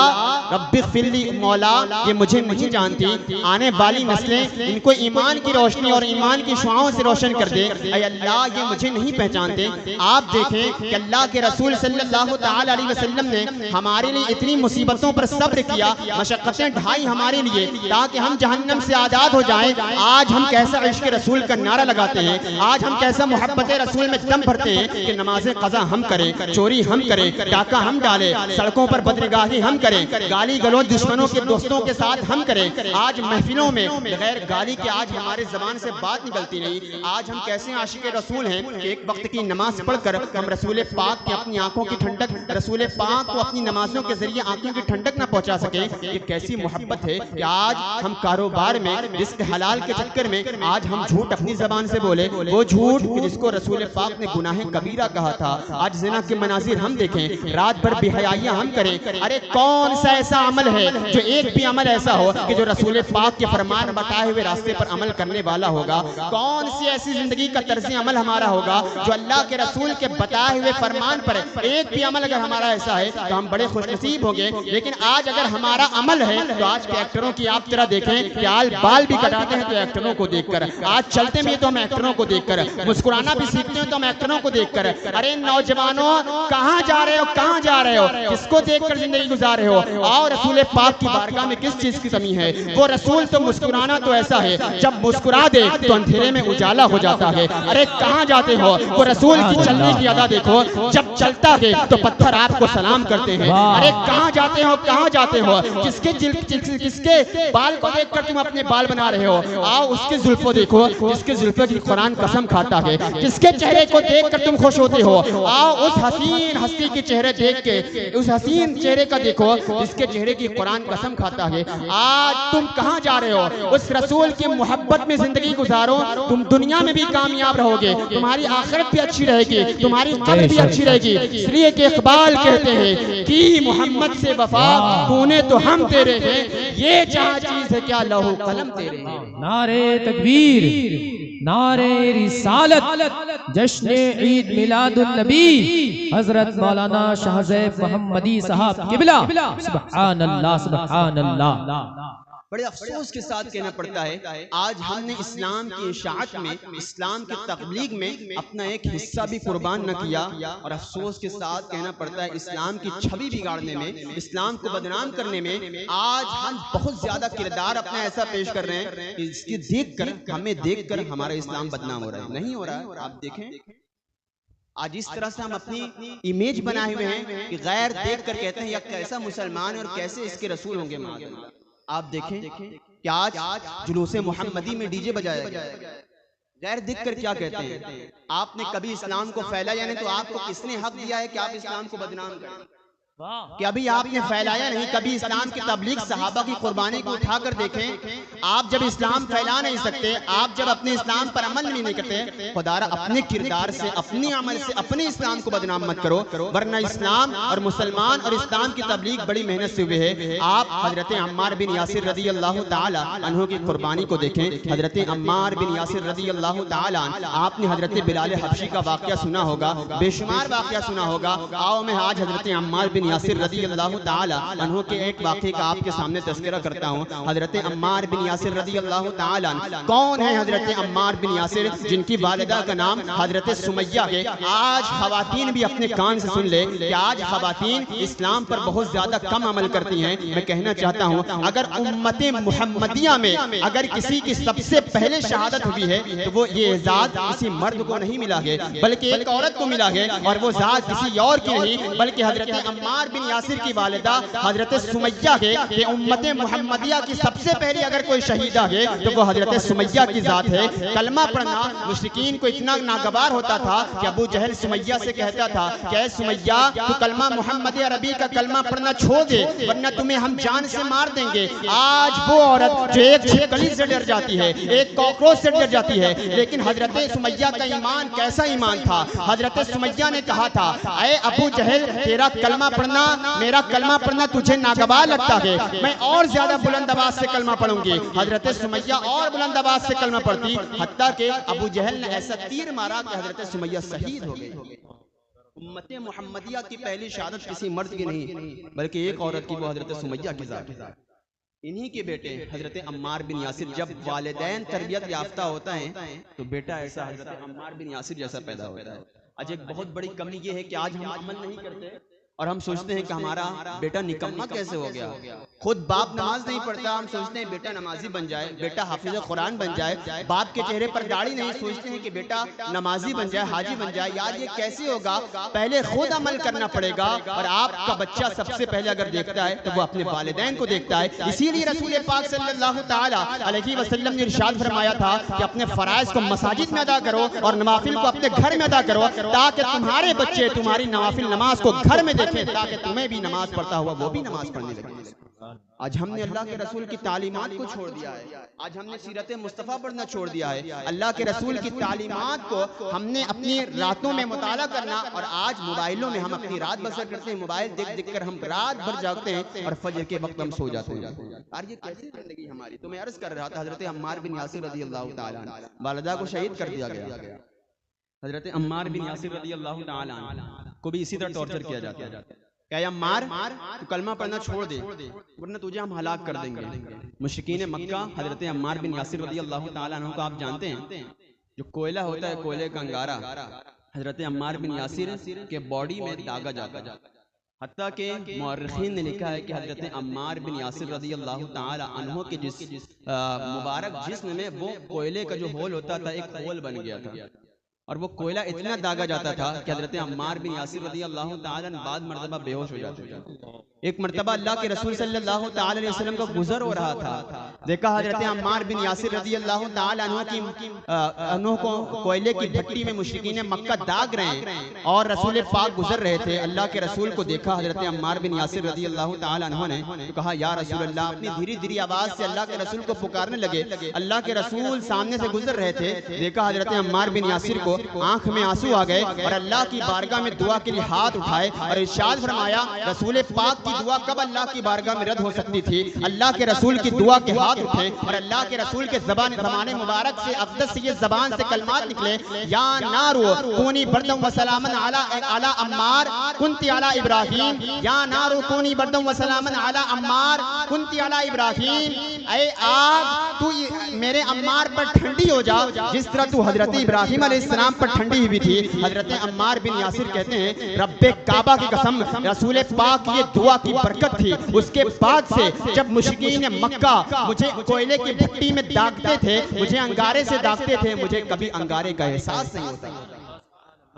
रब्बिग़फिरली, मौला ये मुझे नहीं जानती, आने वाली नस्लें इनको ईमान की रोशनी और ईमान की शुआओं से रोशन कर दे। ऐ अल्लाह, ये मुझे नहीं पहचानते। आप देखें कि अल्लाह के रसूल सल्लल्लाहु ताला अलैहि वसल्लम ने हमारे लिए इतनी मुसीबतों पर सब्र किया, मशक्कतें ढाई हमारे लिए, ताकि हम जहन्नम से आजाद हो जाएं। आज हम कैसा इश्क रसूल का नारा लगाते हैं, आज हम कैसा मोहब्बत रसूल में दम भरते हैं कि नमाज़े क़ज़ा हम करें, चोरी हम करें, डाका हम डालें, सड़कों पर बदनगाही हम करें, गाली गलौज दुश्मनों के दोस्तों के साथ हम करें। आज महफिलों में बगैर गाली के आज हमारे जबान से बात निकलती नहीं। आज हम कैसे आशिक रसूल हैं कि एक वक्त की नमाज पढ़कर हम रसूल पाक की अपनी आंखों की ठंडक, रसूल पाक को अपनी नमाजों के जरिए आंखों की ठंडक न पहुंचा सके। ये कैसी मोहब्बत है कि आज हम कारोबार में रिस्क हलाल के चक्कर में आज हम झूठ अपनी जबान से बोले, वो झूठ जिसको रसूल पाक ने गुनाह कबीरा कहा था। आज ज़िना के मनाजिर हम देखें, रात भर बेहयाइयां हम करें। अरे कौन सा ऐसा अमल है जो एक भी अमल ऐसा हो कि जो रसूल पाक के फरमान बताए हुए रास्ते पर अमल करने वाला होगा? कौन सी ऐसी जिंदगी का तर्ज अमल हमारा होगा जो अल्लाह के रसूल के बताए हुए फरमान पर एक भी अमल अगर हमारा ऐसा है तो हम बड़े खुशनसीब होंगे। लेकिन आज अगर हमारा अमल है तो आज के एक्टरों की आप तरह देखें कि आज बाल भी कटाते हैं तो एक्टरों को देखकर, आज चलते भी तो हम एक्टरों को देखकर, मुस्कुराना भी सीखते हैं तो हम एक्टरों को देखकर। अरे नौजवानों, कहां जा रहे हो, कहां जा रहे हो, किसको देखकर जिंदगी गुजार रहे हो? और रसूल पाक की बारगाह में किस चीज की कमी है? वो रसूल तो मुस्कुराना तो ऐसा है, जब मुस्कुरा दे तो अंधेरे में उजाला हो जाता है। अरे कहां जाते हो? वो रसूल की चलने की अदा देखो, जब चलता है तो पत्थर आपको सलाम करते हैं। अरे कहां जाते हो, कहां जाते हो? किसके बाल को देखकर तुम अपने बाल बना रहे हो? आओ उसके जुल्फों देखो, जिसके जुल्फों की कुरान कसम खाता है। किसके चेहरे को देखकर तुम खुश होते हो? आओ उस हसीन हस्ती के चेहरे देख के, उस हसीन चेहरे का देखो जिसके चेहरे की कुरान कसम खाता है। आज तुम कहां जा रहे हो? उस रसूल की मोहब्बत में जिंदगी गुजारो, तुम दुनिया में भी कामयाब रहोगे, तुम्हारी आखिरत भी अच्छी रहेगी, तुम्हारी कब्र भी अच्छी रहेगी। इसलिए कि इकबाल कहते हैं कि मोहम्मद से वफा तूने तो हम तेरे हैं, ये जहां चीज है क्या लौह कलम तेरे हैं। नारे तकबीर, नारे रिसालत, जश्न ईद मिलादुन नबी हजरत मौलाना शाहज़ैब मोहम्मदी साहब किबला। सुभान अल्लाह, सुभान अल्लाह। बड़े अफसोस के साथ कहना पड़ता है आज हमने इस्लाम की इशाअत में, इस्लाम की तबलीग में अपना एक हिस्सा भी कुर्बान न किया। और अफसोस के साथ कहना पड़ता है इस्लाम की छवि बिगाड़ने में, इस्लाम को बदनाम करने में आज हम बहुत ज्यादा किरदार अपना ऐसा पेश कर रहे हैं कि इसकी देखकर, हमें देखकर हमारा इस्लाम बदनाम हो रहा है। नहीं हो रहा है। आप देखें आज इस तरह से हम अपनी इमेज बनाए हुए हैं कि गैर देख कर कहते हैं यह कैसा मुसलमान है और कैसे इसके रसूल होंगे। आप देखें कि आज जुलूसे मोहम्मदी में डीजे बजाया गया, गैर दिख कर क्या कहते हैं। आपने कभी इस्लाम को फैलाया नहीं तो आपको किसने हक दिया है कि आप इस्लाम को बदनाम करें? कि अभी आपने फैलाया नहीं। कभी इस्लाम की तबलीग सहाबा की कुर्बानी को उठाकर देखें। आप जब इस्लाम फैला नहीं सकते, आप जब अपने इस्लाम पर अमल नहीं करते, खुदारा अपने किरदार से, अपने अमल से अपने इस्लाम को बदनाम मत करो, वरना इस्लाम और मुसलमान और इस्लाम की तबलीग बड़ी मेहनत से हुए है। आप हजरत अम्मार बिन यासिर रज़ी अल्लाह ताला अन्हु की कुर्बानी को देखें। हजरत अम्मार बिन यासिर रज़ी अल्लाह ताला, आपने हजरत बिलाल हबशी का वाकया सुना होगा, बेशुमार वाकया सुना होगा। आओ मैं आज हजरत अम्मार बिन यासिर रज़ी अल्लाह ताला अन्हु के एक वाक़े का आपके सामने तज़किरा करता हूँ। हजरत अम्मार बिन यासिर रज़ी अल्लाह ताला, कौन है हजरत अम्मार बिन यासिर जिनकी वालिदा का नाम हजरत सुमैया है। आज ख़वातीन भी अपने कान से सुन ले कि आज ख़वातीन इस्लाम पर बहुत ज्यादा कम अमल करती हैं। मैं कहना चाहता हूँ अगर उम्मते मुहम्मदिया में अगर किसी की सबसे पहले शहादत हुई है तो वो ये एजाज किसी मर्द को नहीं मिला है बल्कि एक औरत को मिला है, और वो जात किसी और की नहीं बल्कि हजरत अम्मार बिन यासिर की वालिदा हजरत सुमैया है। कि उम्मते मुहम्मदिया की सबसे पहले अगर कोई शहीदा है तो वो हजरत सुमैया की जात है। कलमा पढ़ना मुश्रिकीन को इतना नागवार होता था कि अबू जहल सुमैया से कहता था कि सुमैया तू कलमा मोहम्मद अरबी का कलमा पढ़ना छोड़ दे वरना तुम्हें हम जान से मार देंगे। आज वो औरत जो एक छिपकली से डर जाती है, एक कॉकरोच से डर जाती है, लेकिन हजरत सुमैया का ईमान कैसा ईमान था। हजरत सुमैया ने कहा था अरे अबू जहल तेरा कलमा पढ़ना, मेरा कलमा पढ़ना तुझे नागवार लगता है, मैं और ज्यादा बुलंद आवाज से कलमा पढ़ूंगी। हजरत सुमैया और बुलंद आवाज से कलमा पढ़ती, हत्ता के अबू जहल ने ऐसा तीर मारा कि हजरत सुमैया शहीद हो गई। उम्मते मुहम्मदिया की पहली शहादत किसी मर्द की नहीं बल्कि एक औरत की, वो हजरत सुमैया की जात है। इन्हीं के बेटे हजरत अम्मार बिन यासिर जब वालिदैन तरबियत याफ्ता होता है तो बेटा ऐसा हजरत अम्मार बिन यासिर जैसा पैदा होता है। आज एक बहुत बड़ी कमी ये है कि आज हम अमल नहीं करते और हम सोचते हैं कि हमारा बेटा निकम्मा कैसे हो गया। खुद बाप नमाज नहीं पढ़ता, हम सोचते हैं बेटा नमाजी बन जाए, बेटा हाफिज कुरान बन जाए। बाप के चेहरे पर दाढ़ी नहीं, सोचते हैं कि बेटा नमाजी बन जाए, हाजी बन जाए। यार ये कैसे होगा? पहले खुद अमल करना पड़ेगा। और आपका बच्चा सबसे पहले अगर देखता है तो वो अपने वालिदैन को देखता है। इसीलिए रसूल पाक सल्लल्लाहु तआला अलैहि वसल्लम ने इरशाद फरमाया था कि अपने फराइज को मसाजिद में अदा करो और नवाफिल को अपने घर में अदा करो, ताकि तुम्हारे बच्चे तुम्हारी नवाफिल नमाज को घर में ताकि तुम्हें भी नमाज पढ़ता हुआ वो भी नमाज पढ़ने लगे। आज हमने अल्लाह के रसूल की तालीमात को छोड़ दिया है, आज हमने सीरत मुस्तफ़ा पढ़ना छोड़ दिया है। अल्लाह के रसूल की तालीमात को हमने अपनी रातों में मुताला करना, और आज मोबाइलों में हम अपनी रात बसर करते हैं। मोबाइल देख देख कर हम रात भर जागते हैं और फजर के वक्त हम सो जाते हैं। यार ये कैसी जिंदगी हमारी। तो मैं अर्ज कर रहा था हजरत अम्मार बिन यासिर रज़ी अल्लाह ताला अन्हु वालिदा को शहीद कर दिया गया। हजरत अम्मार बिन यासिर रज़ी अल्लाह ताला अन्हु को भी इसी तरह टॉर्चर किया जाता है। क्या अम्मार तू कलमा पढ़ना छोड़ दे वरना तुझे हम हलाक कर देंगे। मुशरिकीन मक्का हजरत अम्मार बिन यासिर रज़ी अल्लाह ताला अन्हु को आप जानते हैं, जो कोयला होता है, कोयले का अंगारा हजरत अम्मार बिन यासिर के बॉडी में दागा जाता है। हत्ता के मुअर्रिखीन ने लिखा है कि हजरत अम्मार बिन यासिर रज़ी अल्लाह ताला अन्हु के जिस मुबारक जिस्म में वो कोयले का जो होल होता था एक होल बन गया था, और वो कोयला इतना दागा जाता था कि हजरत अम्मार बिन यासिर रज़ी अल्लाह ताला अन्हु बाद मर्तबा बेहोश हो जाते थे। एक मर्तबा अल्लाह के रसूल सल्लल्लाहु ताला अलैहि वसल्लम का गुजर हो रहा था, देखा हजरत अम्मार बिन यासिर रज़ी अल्लाह ताला अन्हु को कोयले की भट्टी में मुशरिकीन मक्का दाग रहे हैं और रसूल पाक गुजर रहे थे। अल्लाह के रसूल को देखा हजरत अम्मार बिन यासिर रज़ी अल्लाह ताला अन्हु ने, तो कहा या रसूल अल्लाह। अपनी धीरे धीरे आवाज से अल्लाह के रसूल को पुकारने लगे। अल्लाह के रसूल सामने से गुजर रहे थे, देखा हजरत अम्मार बिन यासिर को को आंख में आंसू आ गए और अल्लाह की बारगाह में दुआ के लिए हाथ उठाए और इरशाद फरमाया, रसूल पाक की दुआ कब अल्लाह की बारगाह में रद्द हो सकती थी? अल्लाह के रसूल की दुआ के हाथ उठे और अल्लाह के रसूल के ज़बान मुबारक से अक़दस से ये ज़बान से कलमात निकले, या नारू कूनी बर्दम व सलामन अला अम्मार कुंती अला इब्राहीम, या नारू कूनी बर्दम व सलामन अला अम्मार कुंती अला इब्राहीम। ऐ आग तू मेरे अम्मार पर ठंडी हो जा जिस तरह तू हजरत इब्राहिम अलैहिस्सलाम पर ठंडी हुई थी। हजरत अम्मार बिन यासिर कहते हैं, रब्बे काबा की कसम, रसूल पाक की ये दुआ की बरकत थी। उसके बाद से जब मुशरिकीन मक्का मुझे कोयले की भट्टी में दागते थे, मुझे अंगारे से दागते थे, मुझे कभी अंगारे का एहसास नहीं होता।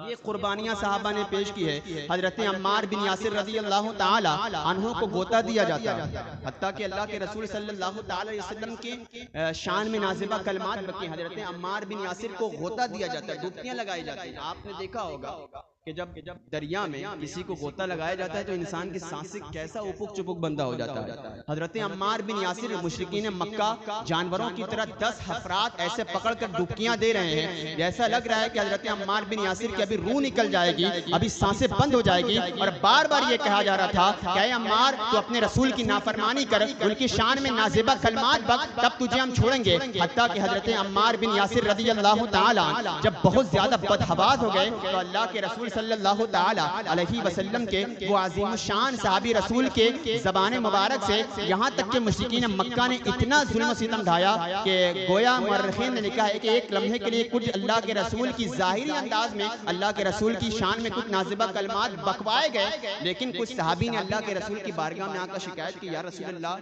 ये कुर्बानियां साहबा ने पेश की है। हजरत अम्मार बिन यासिर रज़ी अल्लाह ताला अन्हु को गोता दिया जाता है, हत्ता कि अल्लाह के रसूल सल्लल्लाहु ताला अलैहि वसल्लम के शान में नाज़िबा कलमात बकी। हजरत अम्मार बिन यासिर को गोता दिया जाता है, डुबकियां लगाई जाती हैं। आपने देखा होगा कि जब दरिया में किसी को गोता लगाया जाता है तो इंसान की सांसें कैसा उपुक चुपुक बंदा हो जाता है। हजरत अम्मार बिन यासिर मुशरिकीन मक्का जानवरों की तरह 10 अफराद ऐसे पकड़कर डुबकियां दे रहे हैं, जैसा लग रहा है कि हजरत अम्मार बिन यासिर की अभी रूह निकल जाएगी, अभी सांसें बंद हो जाएगी। और बार बार ये कहा जा रहा था कि ऐ अम्मार तू अपने रसूल की नाफरमानी कर, उनकी शान में नाज़िबा कलमात बक, तब तुझे हम छोड़ेंगे। हत्ता कि हजरत अम्मार बिन यासिर रज़ी अल्लाह ताला जब बहुत ज्यादा बदहवास हो गए तो अल्लाह के रसूल सल्लल्लाहु ताला अलैहि वसल्लम के वो अजीम शान सहाबी रसूल के ज़बान मुबारक से यहाँ तक के मुशरिकीन मक्का ने इतना जुल्म सितम ढाया कि गोया मुअर्रिखीन ने लिखा है कि एक लम्हे के लिए कुछ अल्लाह के रसूल की ज़ाहिरी अंदाज में अल्लाह के रसूल की शान में कुछ नाज़िबा कलमात बकवाए गए, लेकिन कुछ सहाबी ने अल्लाह के रसूल की बारगाह में आकर शिकायत की, या रसूल अल्लाह,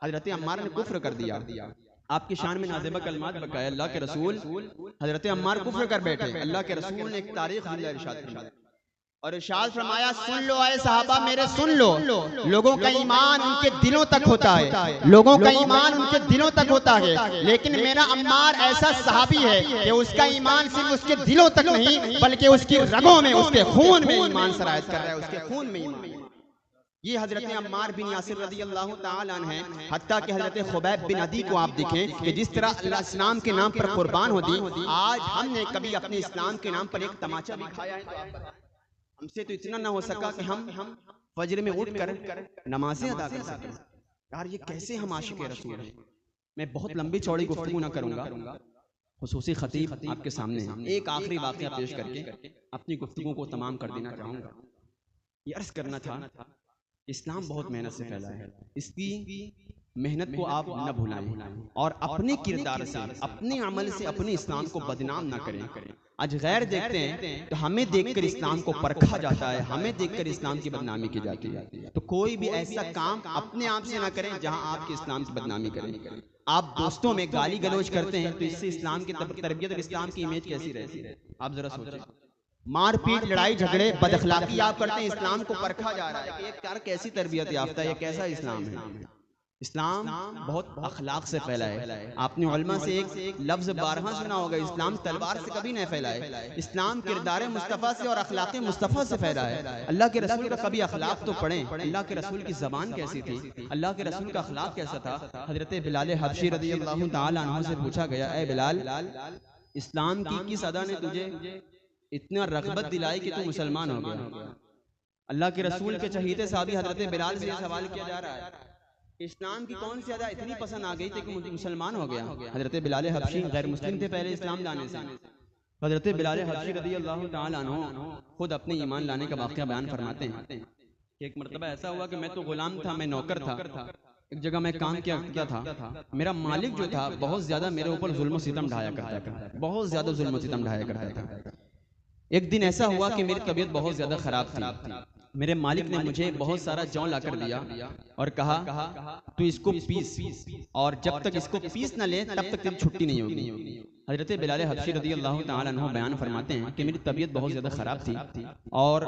हजरत अम्मार ने कुफ्र कर दिया, आपकी शान में नाज़िबा कलमात बकाए। अल्लाह के रसूल हजरत अम्मार कुफ्र कर बैठे। अल्लाह के रसूल ने एक तारीख इरशाद फरमाया और इरशाद फरमाया, सुन लो ऐ सहाबा मेरे, सुन लो, लोगों का ईमान उनके दिलों तक होता है, लोगों का ईमान उनके दिलों तक होता है, लेकिन मेरा अम्मार ऐसा सहाबी है कि उसका ईमान सिर्फ उसके दिलों तक नहीं बल्कि उसकी रगों में, उसके खून में ईमान सरायत कर रहा है, उसके खून में ईमान। ये हजरत अम्मार बिन यासिर रज़ी अल्लाह ताला अन्हु हैं। हत्ता कि हजरत खुबैब बिन अदी को आप देखें कि जिस तरह अल्लाह इस्लाम के नाम पर कुर्बान हो दी, आज हमने कभी अपने इस्लाम के नाम पर एक तमाचा भी खाया है? हमसे तो इतना ना हो सका कि हम फजर में उठकर नमाजें अदा कर सकें। यार ये कैसे हम आशिक रसूल हैं। मैं बहुत लंबी चौड़ी गुफ्तगू ना करूंगा, खुसूसी खतीब आपके सामने एक आखिरी वाक़या पेश करके अपनी गुफ्तगू को तमाम कर देना चाहूँगा। ये अर्ज करना था, इस्लाम बहुत मेहनत से फैला है, इसकी मेहनत को आप न भुलाएं और अपने किरदार से, अपने अमल से अपने इस्लाम को बदनाम ना करें। आज गैर देखते हैं तो हमें देखकर इस्लाम को परखा जाता है, हमें देखकर इस्लाम की बदनामी की जाती है। तो कोई भी ऐसा काम अपने आप से ना करें जहां आपके इस्लाम की बदनामी करें। आप दोस्तों में गाली गलौज करते हैं तो इससे इस्लाम की तरबियत और इस्लाम की इमेज कैसी रहती है, आप जरा सोचें। मारपीट, लड़ाई झगड़े, बदअखलाकी आप करते हैं, इस्लाम को परखा जा रहा है कि ये यार कैसी तरबियत याफ्ता है, ये कैसा इस्लाम है। इस्लाम बहुत अखलाक से फैला है। आपने उलमा से एक लफ्ज बारहा सुना होगा, इस्लाम तलवार से कभी नहीं फैला है, इस्लाम किरदार मुस्तफ़ा से और अखलाक मुस्तफ़ा से फैला है। अल्लाह के रसूल का कभी अखलाक तो पढ़ें, अल्लाह के रसूल की ज़बान कैसी थी, अल्लाह के रसूल का अखलाक कैसा था। हजरत बिलाल हबशी रज़ी अल्लाह ताला अन्हु से पूछा गया, ऐ बिलाल, इस्लाम की किस अदा ने तुझे इतना रग़बत दिलाई कि तू मुसलमान हो गया? अल्लाह के रसूल के चहीते साहबी हजरत बिलाल से सवाल किया जा रहा है, इस्लाम की कौन सी अदा इतनी पसंद आ गई थी कि मुझे मुसलमान हो गया? हजरत बिलाल हबशी गैर मुस्लिम थे पहले इस्लाम लाने से। हजरत बिलाल हबशी रज़ी अल्लाह ताला अन्हु खुद अपने ईमान लाने का वाक़या बयान फरमाते हैं कि एक मरतबा ऐसा हुआ कि मैं तो गुलाम था, मैं नौकर था, एक जगह मैं काम किया करता था, मेरा मालिक जो था बहुत ज्यादा मेरे ऊपर जुल्म सितम ढाया करता था, बहुत ज्यादा जुल्म सितम ढाया करता था। एक दिन ऐसा हुआ कि मेरी तबीयत बहुत ज्यादा खराब थी। मेरे मालिक ने मुझे बहुत सारा जौ ला कर दिया और कहा तू इसको पीस, और जब तक इसको पीस न ले तब तक तेरी छुट्टी नहीं होगी। हजरत बिलाल हबशी रज़ी अल्लाह ताला अन्हु बयान फरमाते हैं कि मेरी तबीयत बहुत ज़्यादा ख़राब थी और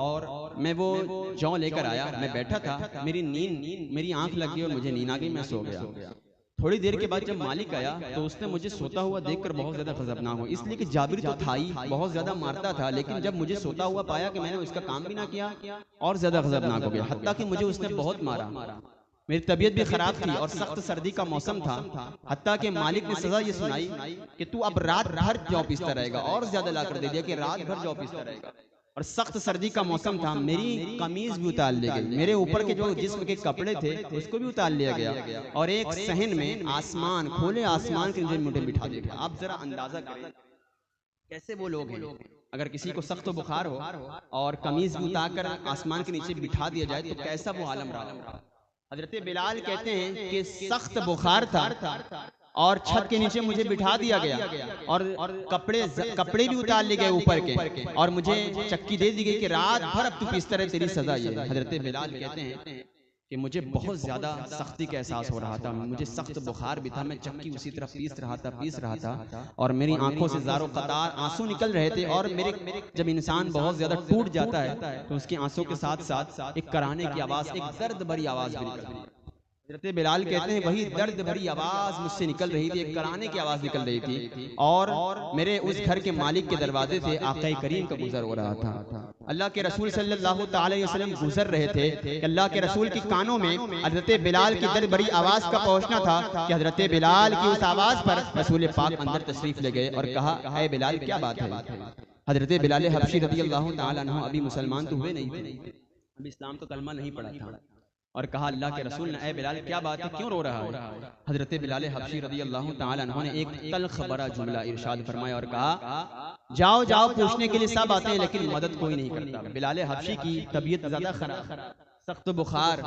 मैं वो जौ लेकर आया, मैं बैठा था, मेरी आंख लग गई और मुझे नींद आ गई, मैं सो गया। थोड़ी देर के बाद जब मालिक आया तो उसने मुझे सोता हुआ देखकर बहुत ज्यादा गजबनाक हुआ, इसलिए कि जाबिर तो था ही, बहुत ज्यादा मारता था, लेकिन जब मुझे सोता हुआ पाया कि मैंने उसका काम भी ना किया और ज्यादा गजबनाक हो गया, हत्ता कि मुझे उसने बहुत मारा। मेरी तबीयत भी खराब थी और सख्त सर्दी का मौसम था। हत्ता के मालिक ने सजा ये सुनाई कि तू अब रात भर जौ पीसता रहेगा, और ज्यादा ला कर दे दिया कि रात भर जौ पीसता रहेगा। और सख्त सर्दी का मौसम था, मेरी कमीज भी उतार ली गई, मेरे ऊपर के जो जिस्म के कपड़े थे उसको भी उतार लिया गया, और एक सहन में आसमान, खोले आसमान के नीचे मुझे बिठा दिया गया। आप जरा अंदाजा करें कैसे वो लोग हैं। अगर किसी को सख्त बुखार हो और कमीज उतार कर आसमान के नीचे बिठा दिया जाए तो कैसा वो आलम रहा। हजरत बिलाल कहते हैं कि सख्त बुखार था और छत के नीचे मुझे बिठा दिया गया, और कपड़े भी उतार लिए गए ऊपर के, और मुझे चक्की दे दी गई कि रात भर अब तू पीसता रहे, तेरी सजा ये है। हजरत बिलाल कहते हैं कि मुझे बहुत ज्यादा सख्ती का एहसास हो रहा था, मुझे सख्त बुखार भी था, मैं चक्की उसी तरह पीस रहा था और मेरी आंखों से ज़ारो कतार आंसू निकल रहे थे। और मेरे जब इंसान बहुत ज्यादा टूट जाता है तो उसके आंसू के साथ साथ एक कराने की आवाज, एक दर्द भरी आवाज भी निकलती है। हज़रत बिलाल कहते हैं वही दर्द भरी आवाज मुझसे निकल रही थी, एक कराने की आवाज निकल रही थी, और मेरे उस घर के मालिक के दरवाजे से आका करीम का गुजर हो रहा था। अल्लाह के रसूल सल्लल्लाहु अलैहि वसल्लम गुजर रहे थे कि अल्लाह के रसूल की कानों में हज़रत बिलाल की दर्द भरी आवाज का पहुंचना था कि हज़रत बिलाल की उस आवाज पर रसूल पाक अंदर तशरीफ ले गए और कहा, ऐ बिलाल क्या बात है। हज़रत बिलाल हबशी रज़ियल्लाहु ताला अन्हु अभी मुसलमान तो हुए नहीं थे, अभी इस्लाम का कलमा नहीं पड़ा था, और कहा अल्लाह के रसूल ने, ऐ बिलाल क्या बात है, क्यों रो रहा है। हजरत बिलाल हबशी रज़ियल्लाहु ताला अन्हु ने एक तल्ख भरा जुमला इरशाद फरमाया और कहा, जाओ जाओ पूछने के लिए सब आते हैं लेकिन मदद कोई नहीं करता। बिलाल हबशी की तबीयत ज्यादा खराब, सख्त बुखार,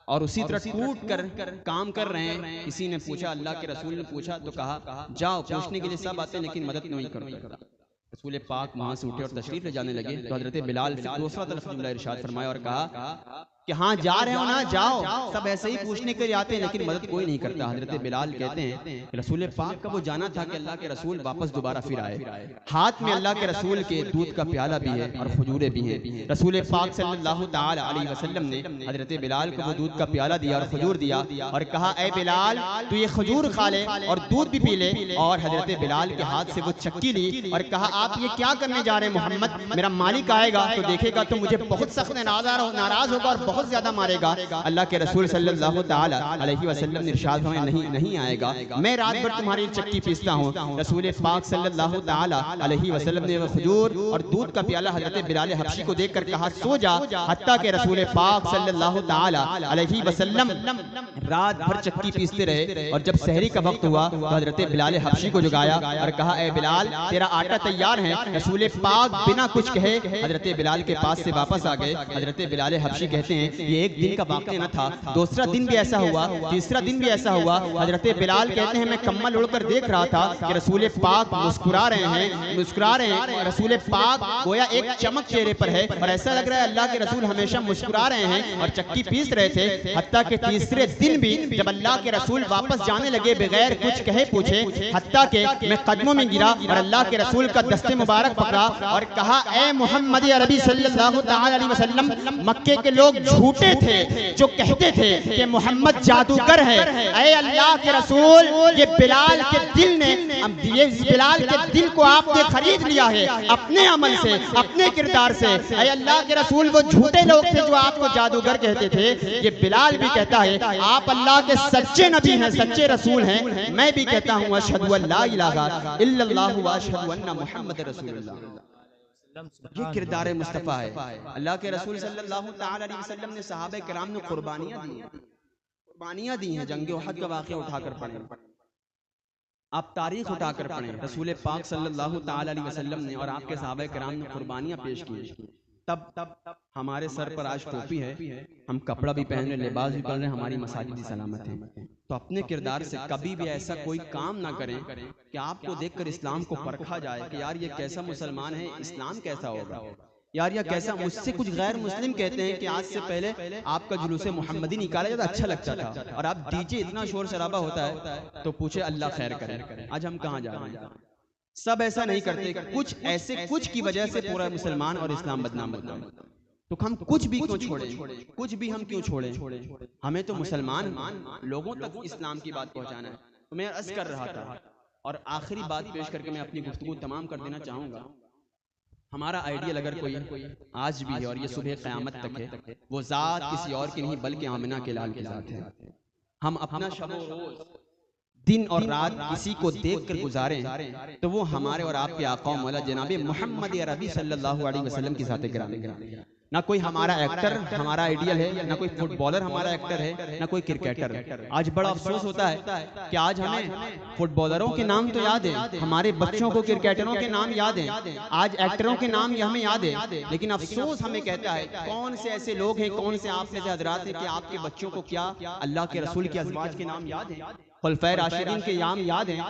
और उसी तरह टूट कर काम कर रहे हैं। किसी ने पूछा, अल्लाह के रसूल ने पूछा तो कहा, जाओ पूछने के लिए सब आते हैं लेकिन मदद नहीं करता। रसूल पाक वहां से उठे और तशरीफ ले जाने लगे तो हजरत बिलाल दूसरा तरफ जुमला इरशाद फरमाया और कहा कि हाँ जा रहे हो ना, जाओ, सब ऐसे ही पूछने के लिए आते हैं लेकिन मदद कोई नहीं करता। हजरत बिलाल कहते हैं रसूल पाक का वो जाना था कि अल्लाह के रसूल वापस दोबारा फिर आए, हाथ में अल्लाह के रसूल के दूध का प्याला भी है और खजूरें भी हैं। रसूल पाक सल्लल्लाहु ताला अलैहि वसल्लम ने हजरत बिलाल को वो दूध का प्याला दिया और खजूर दिया और कहा, ऐ बिलाल तू ये खजूर खा ले और दूध भी पी ले। और हजरत बिलाल के हाथ से वो चक्की ली और कहा, आप ये क्या करने जा रहे हैं मोहम्मद, मेरा मालिक आएगा तो देखेगा तो मुझे बहुत सख्त नाराज होगा और बहुत ज्यादा मारेगा। अल्लाह के रसूल सल्लल्लाहु ताला अलैहि वसल्लम ने इरशाद फरमाया, नहीं आएगा, मैं रात भर तुम्हारी चक्की पीसता हूँ। रसूल पाक सल्लल्लाहु ताला अलैहि वसल्लम ने खजूर और दूध का प्याला हजरत बिलाल हबशी को देखकर कहा, सो जा। हत्ता के रसूल पाक सल्लल्लाहु ताला अलैहि वसल्लम रात भर चक्की पीसते रहे और जब सहरी का वक्त हुआ तो हजरत बिलाल हबशी को जगाया और कहा, ऐ बिलाल तेरा आटा तैयार है। रसूल पाक बिना कुछ कहे हजरत बिलाल के पास से वापस आ गए। हजरत बिलाल हबशी कहते हैं ये एक दिन का वाक़या न था, दूसरा दिन भी ऐसा हुआ, तीसरा दिन भी ऐसा हुआ। हजरत बिलाल कहते हैं मैं कम्बल उड़कर देख रहा था कि रसूल पाक मुस्कुरा रहे हैं। रसूल पाक गोया एक चमक चेहरे पर है और ऐसा लग रहा है अल्लाह के रसूल हमेशा मुस्कुरा रहे हैं और चक्की पीस रहे थे। हत्ता के तीसरे दिन भी जब अल्लाह के रसूल वापस जाने लगे बगैर कुछ कहे पूछे, हत्ता के मैं कदमों में गिरा और अल्लाह के रसूल का दस्ते मुबारक पकड़ा और कहा, ऐ मोहम्मद अरबी सल्लल्लाहु ताला अलैहि वसल्लम, मक्के के लोग झूठे थे जो कहते थे कि मोहम्मद जादूगर है। ऐ अल्लाह के रसूल ये बिलाल के दिल ने, ये बिलाल के दिल को आपने खरीद लिया है अपने अमल से, अपने किरदार से। ऐ अल्लाह के रसूल वो झूठे लोग थे जो आपको जादूगर कहते थे, ये बिलाल भी कहता है आप अल्लाह के सच्चे नबी हैं, सच्चे रसूल हैं। मैं भी कहता हूँ अशहदु अल्ला इलाहा इल्लल्लाहु व अशहदु अन्ना मुहम्मद रसूलुल्लाह। ये किरदार मुस्तफ़ा है। अल्लाह के रसूल सल्लल्लाहु ताला अलैहि वसल्लम ने सहाबे किराम ने कुर्बानियां दी हैं। जंग उहद का वाक़या उठाकर पढ़ें, आप तारीख उठाकर पढ़ें। रसूल पाक सल्लल्लाहु ताला अलैहि वसल्लम ने और आपके सहाबे किराम ने कुर्बानियां पेश की। तब हमारे सर पर आज टोपी है, हम कपड़ा भी पहन रहे, लिबास भी पहन रहे, हमारी मसाजिद भी सलामत है। तो अपने किरदार से कभी भी ऐसा कोई काम ना करें कि आपको देखकर इस्लाम को परखा जाए कि यार ये कैसा मुसलमान है, इस्लाम कैसा होगा, यार या कैसा। मुझसे कुछ गैर मुस्लिम कहते हैं कि आज से पहले आपका जुलूस मोहम्मदी निकाला जाता, अच्छा लगता था, और आप डीजे इतना शोर शराबा होता है तो पूछे अल्लाह खैर करे, आज हम कहाँ जा रहे हैं। सब ऐसा नहीं करते, कुछ ऐसे कुछ की वजह से पूरा मुसलमान और इस्लाम बदनाम होता है। तो हम कुछ भी क्यों छोड़ें, कुछ भी हम क्यों छोड़ें, हमें तो मुसलमान लोगों तक इस्लाम की बात पहुंचाना है। तो मैं अर्ज कर रहा था और आखिरी बात पेश करके मैं अपनी गुफ्तगू तमाम कर देना चाहूंगा हमारा आइडियल अगर कोई आज भी है और ये सुबह क़यामत तक है, वो ज़ात किसी और की नहीं बल्कि आमिना के लाल की ज़ात है। हम अपना शब रोज़ दिन और रात किसी को देख कर गुजारें तो वो हमारे और आपके आका मौला जनाब मोहम्मद अरबी सल्लल्लाहु अलैहि वसल्लम की ज़ात गिरामी। ना कोई हमारा एक्टर हमारा आइडियल है, ना कोई फुटबॉलर हमारा एक्टर है, ना कोई क्रिकेटर। आज बड़ा अफसोस होता है कि आज हमें फुटबॉलरों के नाम तो याद है, हमारे बच्चों को क्रिकेटरों के नाम याद है, आज एक्टरों के नाम हमें याद है, लेकिन अफसोस हमें कहता है कौन से ऐसे लोग हैं, कौन से आप में से हजरात हैं कि आपके बच्चों को क्या अल्लाह के रसूल के अज़वाज के नाम याद है, खुलफ़ाए राशिदीन के नाम याद हैं,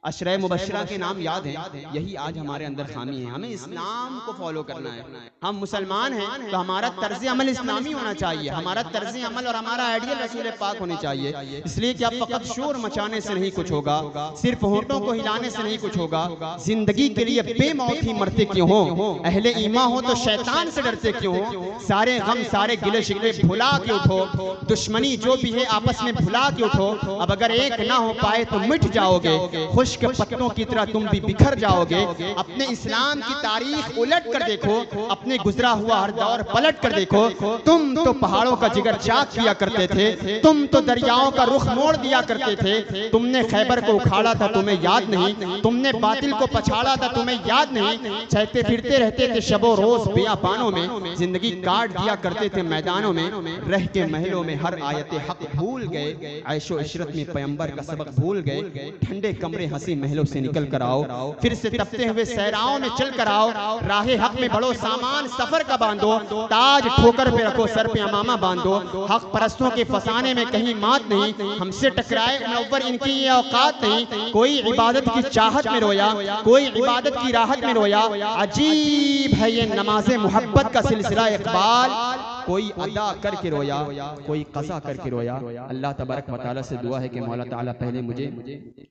अशरे मुबश्शरा के नाम याद हैं। यही आज हमारे अंदर खामी है। हमें इस्लाम को फॉलो करना है। हम मुसलमान हैं तो हमारा तर्ज अमल इस्लामी होना चाहिए, हमारा तर्ज अमल और हमारा आइडियल रसूल पाक होने चाहिए। इसलिए कि अब फकत शोर मचाने से नहीं कुछ होगा, सिर्फ होठों को हिलाने से नहीं कुछ होगा। जिंदगी के लिए बेमौत ही मरते क्यों हो, अहले ईमान हो तो शैतान से डरते क्यों हो। सारे गम सारे गिले शिकवे भुला के उठो, दुश्मनी जो भी है आपस में भुला के उठो। अब अगर एक ना हो पाए तो मिट जाओगे, खुश के पत्तों की तरह तुम भी बिखर जाओगे। अपने इस्लाम की तारीख उलट कर देखो, अपने गुजरा हुआ हर दौर पलट कर देखो। तुम तो पहाड़ों का जिगर चाक किया करते थे, तुम तो दरियाओं का रुख मोड़ दिया करते थे। तुमने खैबर को उखाड़ा था तुम्हें याद नहीं, तुमने बातिल को पछाड़ा था तुम्हें याद नहीं। चलते फिरते रहते थे शबो रोज बियाबानों में, जिंदगी काट दिया करते थे मैदानों में। रह के महलों में हर आयते हक भूल गए, ऐशो इशरत में पैगंबर का सबक भूल गए। ठंडे कमरे हंसी महलों से निकल कर आओ, फिर से तपते हुए सहराओं में चल कर आओ। राहे हक में बड़ो सामान सफर का बांधो, ताज ठोकर पे रखो सर पे अमामा बांधो। हक परस्तों के फसाने में कहीं मात नहीं, हमसे टकराए मुनव्वर इनकी ये औकात नहीं। कोई इबादत की चाहत में रोया, कोई इबादत की राहत में रोया। अजीब है ये नमाज़े मोहब्बत का सिलसिला इकबाल, कोई अदा करके रोया, कोई कज़ा करके रोया। अल्लाह तबारक व तआला से दुआ है कि मौला ताला पहले मुझे,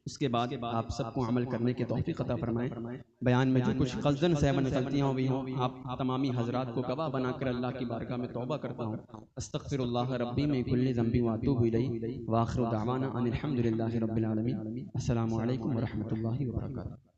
उसके बाद आप सबको अमल करने की तौफीक अता फरमाए। बयान में जो कुछ ग़ज़न सहमन गलतियाँ हुई हों, आप तमामी हज़रात को गवाह बनाकर अल्लाह की बारगाह में तौबा करता हूँ। अस्तग़फिरुल्लाह रब्बी मिन कुल्लि ज़ंबि व अतूबु इलैहि व आखिरु दअवाना अनिल हम्दुलिल्लाहि रब्बिल आलमीन। अस्सलामु अलैकुम व रहमतुल्लाहि व बरकातुहू।